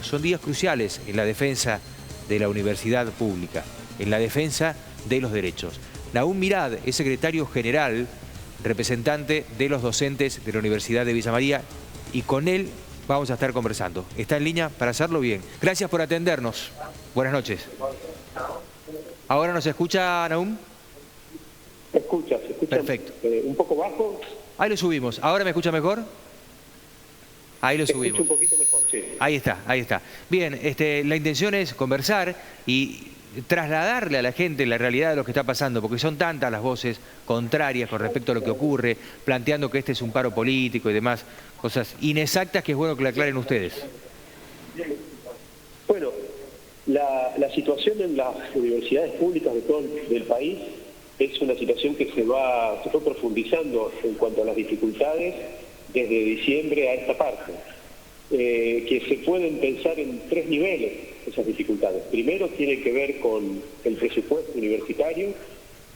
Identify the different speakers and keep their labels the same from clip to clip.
Speaker 1: Son días cruciales en la defensa de la universidad pública, en la defensa de los derechos. Nahum Mirad es secretario general, representante de los docentes de la Universidad de Villa María, y con él vamos a estar conversando. Está en línea para hacerlo bien. Gracias por atendernos. Buenas noches. ¿Ahora nos escucha, Nahum?
Speaker 2: Se escucha.
Speaker 1: Perfecto.
Speaker 2: Un poco bajo.
Speaker 1: Ahí lo subimos. ¿Ahora me escucha mejor? Ahí lo subimos.
Speaker 2: Un poquito mejor, sí.
Speaker 1: Ahí está. Bien, la intención es conversar y trasladarle a la gente la realidad de lo que está pasando, porque son tantas las voces contrarias con respecto a lo que ocurre, planteando que este es un paro político y demás, cosas inexactas que es bueno que le aclaren ustedes.
Speaker 2: Bueno, la situación en las universidades públicas de todo el país es una situación que se fue profundizando en cuanto a las dificultades desde diciembre a esta parte, que se pueden pensar en tres niveles esas dificultades. Primero tiene que ver con el presupuesto universitario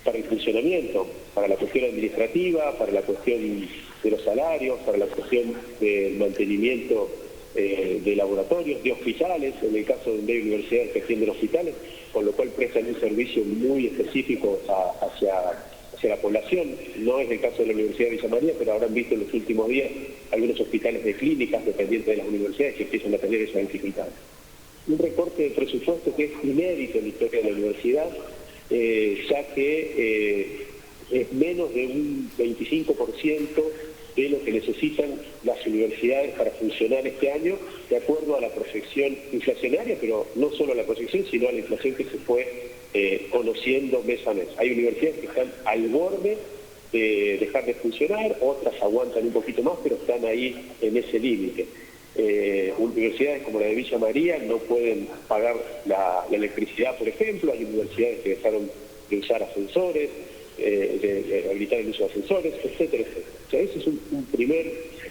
Speaker 2: para el funcionamiento, para la cuestión administrativa, para la cuestión de los salarios, para la cuestión del mantenimiento de laboratorios, de hospitales, en el caso donde hay universidades que atienden hospitales, con lo cual prestan un servicio muy específico hacia la población. No es el caso de la Universidad de Villa María, pero habrán visto en los últimos días algunos hospitales de clínicas dependientes de las universidades que empiezan a tener esas dificultades. Un recorte de presupuesto que es inédito en la historia de la universidad, ya que es menos de un 25% de lo que necesitan las universidades para funcionar este año, de acuerdo a la proyección inflacionaria, pero no solo a la proyección, sino a la inflación que se fue conociendo mes a mes. Hay universidades que están al borde de dejar de funcionar, otras aguantan un poquito más, pero están ahí en ese límite. Universidades como la de Villa María no pueden pagar la electricidad, por ejemplo. Hay universidades que dejaron de usar ascensores, de habilitar el uso de ascensores, etcétera, etcétera. O sea, ese es un primer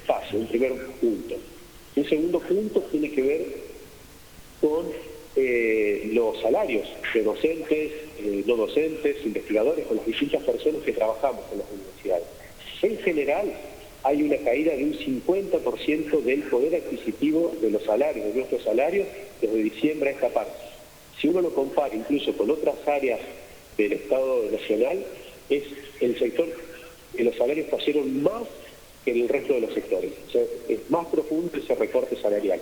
Speaker 2: paso, un primer punto. Un segundo punto tiene que ver con los salarios de docentes, no docentes, investigadores, con las distintas personas que trabajamos en las universidades. En general, hay una caída de un 50% del poder adquisitivo de los salarios, de nuestros salarios, desde diciembre a esta parte. Si uno lo compara incluso con otras áreas del Estado Nacional, es el sector que los salarios cayeron más que en el resto de los sectores. O sea, es más profundo ese recorte salarial.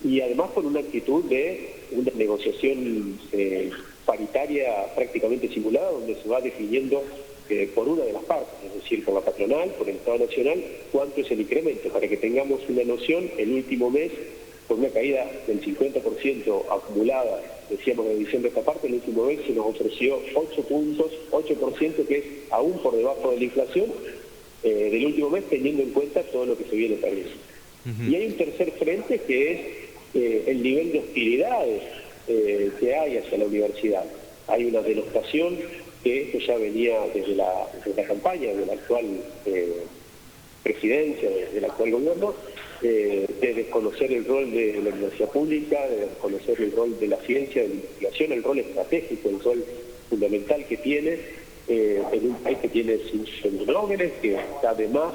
Speaker 2: Y además con una actitud de una negociación paritaria prácticamente simulada, donde se va definiendo por una de las partes, es decir, por la patronal, por el Estado Nacional, cuánto es el incremento. Para que tengamos una noción, el último mes, con una caída del 50% acumulada, decíamos de diciembre a esta parte, el último mes se nos ofreció 8 puntos, 8%, que es aún por debajo de la inflación del último mes, teniendo en cuenta todo lo que se viene perdiendo. Y hay un tercer frente que es el nivel de hostilidades que hay hacia la universidad. Hay una denostación que esto ya venía desde la campaña de la actual presidencia, del actual gobierno, de desconocer el rol de la universidad pública, de desconocer el rol de la ciencia, de la investigación, el rol estratégico, el rol fundamental que tiene en un país que tiene sus fenómenos, que está además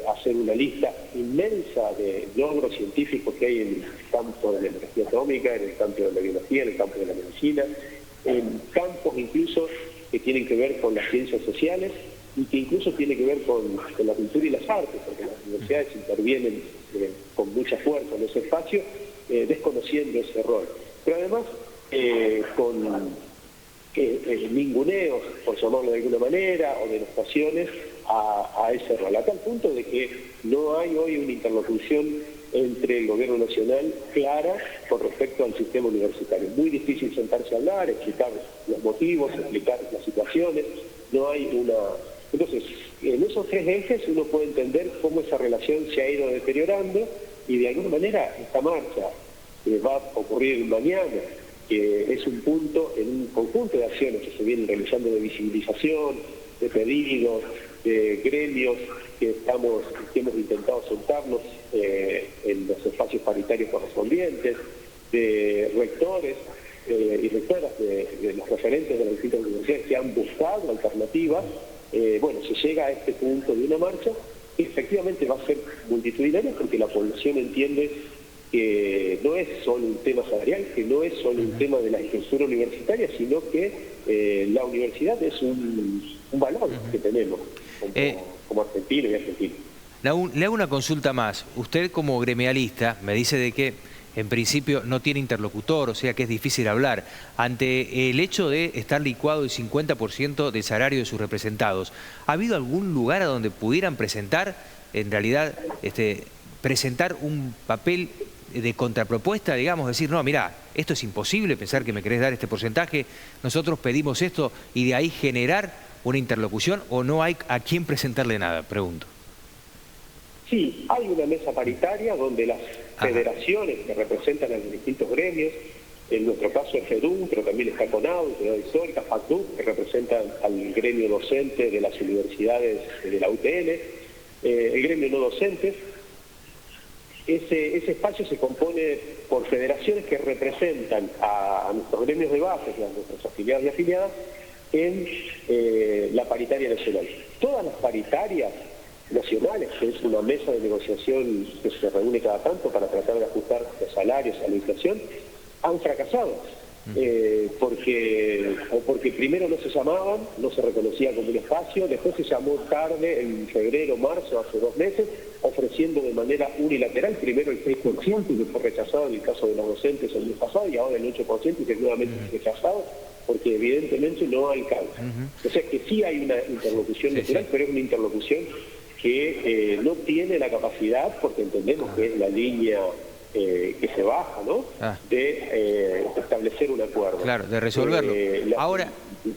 Speaker 2: hacer una lista inmensa de logros científicos que hay en el campo de la energía atómica, en el campo de la biología, en el campo de la medicina, en campos incluso que tienen que ver con las ciencias sociales y que incluso tienen que ver con la cultura y las artes, porque las universidades intervienen con mucha fuerza en ese espacio, desconociendo ese rol. Pero además con ninguneos, por llamarlo de alguna manera, o denostaciones a ese rol, a tal punto de que no hay hoy una interlocución entre el gobierno nacional clara con respecto al sistema universitario. Muy difícil sentarse a hablar, explicar los motivos, explicar las situaciones. No hay una... Entonces, en esos tres ejes uno puede entender cómo esa relación se ha ido deteriorando y de alguna manera esta marcha que va a ocurrir mañana, que es un punto en un conjunto de acciones que se vienen realizando de visibilización, de pedidos, de gremios que hemos intentado soltarnos en los espacios paritarios correspondientes, de rectores y rectoras de los referentes de las distintas universidades que han buscado alternativas. Bueno, se llega a este punto de una marcha que efectivamente va a ser multitudinaria porque la población entiende que no es solo un tema salarial, que no es solo un tema de la estructura universitaria, sino que la universidad es un valor que tenemos como argentinos y argentinos.
Speaker 1: Le hago una consulta más. Usted como gremialista me dice de que en principio no tiene interlocutor, o sea que es difícil hablar. Ante el hecho de estar licuado el 50% del salario de sus representados, ¿ha habido algún lugar a donde pudieran presentar, en realidad, presentar un papel de contrapropuesta, digamos, decir, no, mirá, esto es imposible, pensar que me querés dar este porcentaje, nosotros pedimos esto, y de ahí generar una interlocución, o no hay a quién presentarle nada? Pregunto.
Speaker 2: Sí, hay una mesa paritaria donde las federaciones que representan a los distintos gremios, en nuestro caso es FEDUM, pero también está CONAU, Ciudad Histórica, FACDUC, que representan al gremio docente de las universidades de la UTN, el gremio no docente. Ese espacio se compone por federaciones que representan a nuestros gremios de base, a nuestras afiliados y afiliadas, en la paritaria nacional. Todas las paritarias nacionales, que es una mesa de negociación que se reúne cada tanto para tratar de ajustar los salarios a la inflación, han fracasado. Porque primero no se llamaban, no se reconocía como un espacio, después se llamó tarde, en febrero, marzo, hace 2 meses, ofreciendo de manera unilateral, primero el 6%, que fue rechazado en el caso de los docentes el mes pasado, y ahora el 8%, que nuevamente es rechazado, porque evidentemente no alcanza. O sea que sí hay una interlocución natural, pero es una interlocución que no tiene la capacidad, porque entendemos que es la línea que se baja, ¿no? De establecer un acuerdo.
Speaker 1: Claro, de resolverlo. Ahora,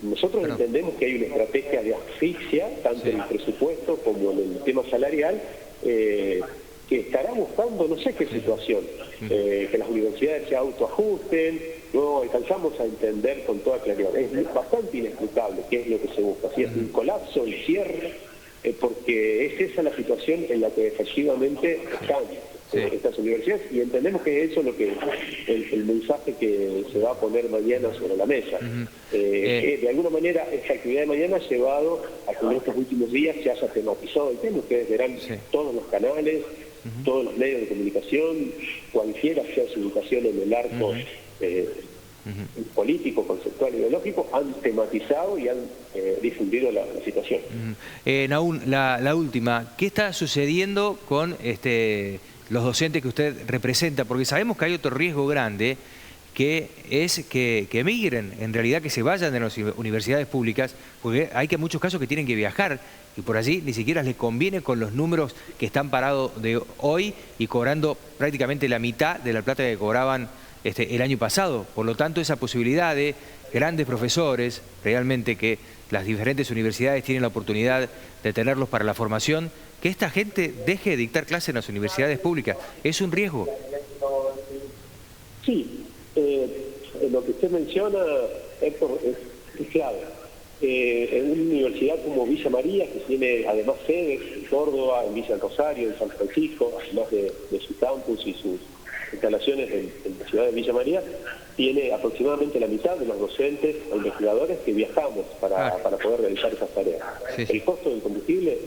Speaker 2: nosotros entendemos que hay una estrategia de asfixia, tanto en el presupuesto como en el tema salarial, que estará buscando no sé qué situación, que las universidades se autoajusten, no alcanzamos a entender con toda claridad. Es bastante inexplicable qué es lo que se busca, si es un colapso, el cierre, porque es esa la situación en la que efectivamente están estas universidades, y entendemos que eso es lo que el mensaje que se va a poner mañana sobre la mesa. Que de alguna manera esta actividad de mañana ha llevado a que en estos últimos días se haya tematizado el tema. Ustedes verán todos los canales, todos los medios de comunicación, cualquiera sea su ubicación en el arco político, conceptual, ideológico, han tematizado y han difundido la situación.
Speaker 1: Nahún, la última, ¿qué está sucediendo con los docentes que usted representa? Porque sabemos que hay otro riesgo grande, que es que emigren, en realidad que se vayan de las universidades públicas, porque hay muchos casos que tienen que viajar y por allí ni siquiera les conviene con los números que están parados de hoy y cobrando prácticamente la mitad de la plata que cobraban el año pasado. Por lo tanto, esa posibilidad de grandes profesores, realmente que las diferentes universidades tienen la oportunidad de tenerlos para la formación, que esta gente deje de dictar clases en las universidades públicas, ¿es un riesgo?
Speaker 2: Sí, lo que usted menciona, Héctor, es clave. En una universidad como Villa María, que tiene además sedes en Córdoba, en Villa del Rosario, en San Francisco, además de su campus y sus instalaciones en la ciudad de Villa María, tiene aproximadamente la mitad de los docentes o investigadores que viajamos para poder realizar esas tareas. El costo del combustible,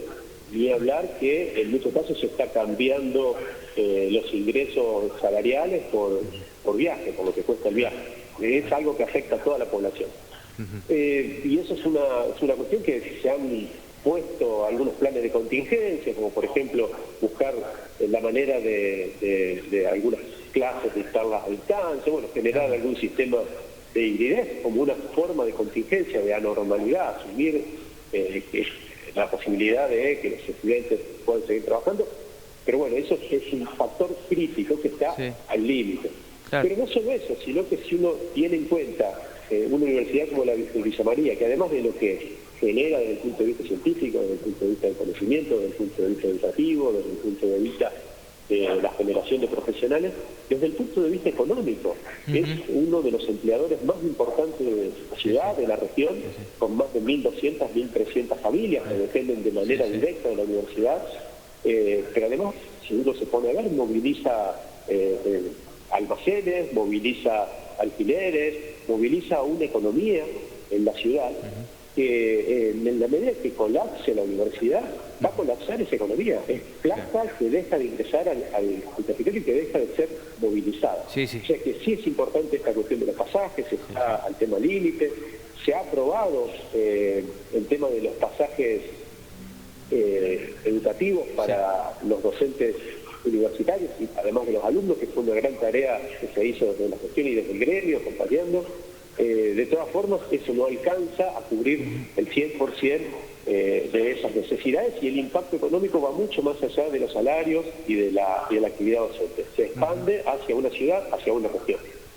Speaker 2: ni hablar que en muchos casos se está cambiando los ingresos salariales por viaje, por lo que cuesta el viaje. Es algo que afecta a toda la población. Y eso es una cuestión que se han puesto algunos planes de contingencia, como por ejemplo buscar la manera de algunas clases dictarlas a distancia, bueno, generar algún sistema de hibridez como una forma de contingencia, de anormalidad, asumir la posibilidad de que los estudiantes puedan seguir trabajando, pero bueno, eso es un factor crítico que está al límite. Pero no solo eso, sino que si uno tiene en cuenta una universidad como la de Villa María, que además de lo que genera desde el punto de vista científico, desde el punto de vista del conocimiento, desde el punto de vista educativo, desde el punto de vista de la generación de profesionales, desde el punto de vista económico, es uno de los empleadores más importantes de la ciudad, de la región, con más de 1.200, 1.300 familias que dependen de manera directa de la universidad, pero además, si uno se pone a ver, moviliza almacenes, moviliza alquileres, moviliza una economía en la ciudad que en la medida que colapse la universidad, va a colapsar esa economía. Es plata que deja de ingresar al territorio y que deja de ser movilizada.
Speaker 1: Sí, sí.
Speaker 2: O sea que sí es importante esta cuestión de los pasajes, está al tema límite, se ha aprobado el tema de los pasajes educativos para los docentes universitarios y además de los alumnos, que fue una gran tarea que se hizo desde la gestión y desde el gremio, acompañando. De todas formas, eso no alcanza a cubrir el 100% de esas necesidades, y el impacto económico va mucho más allá de los salarios y de la actividad docente. Se expande hacia una ciudad, hacia una región.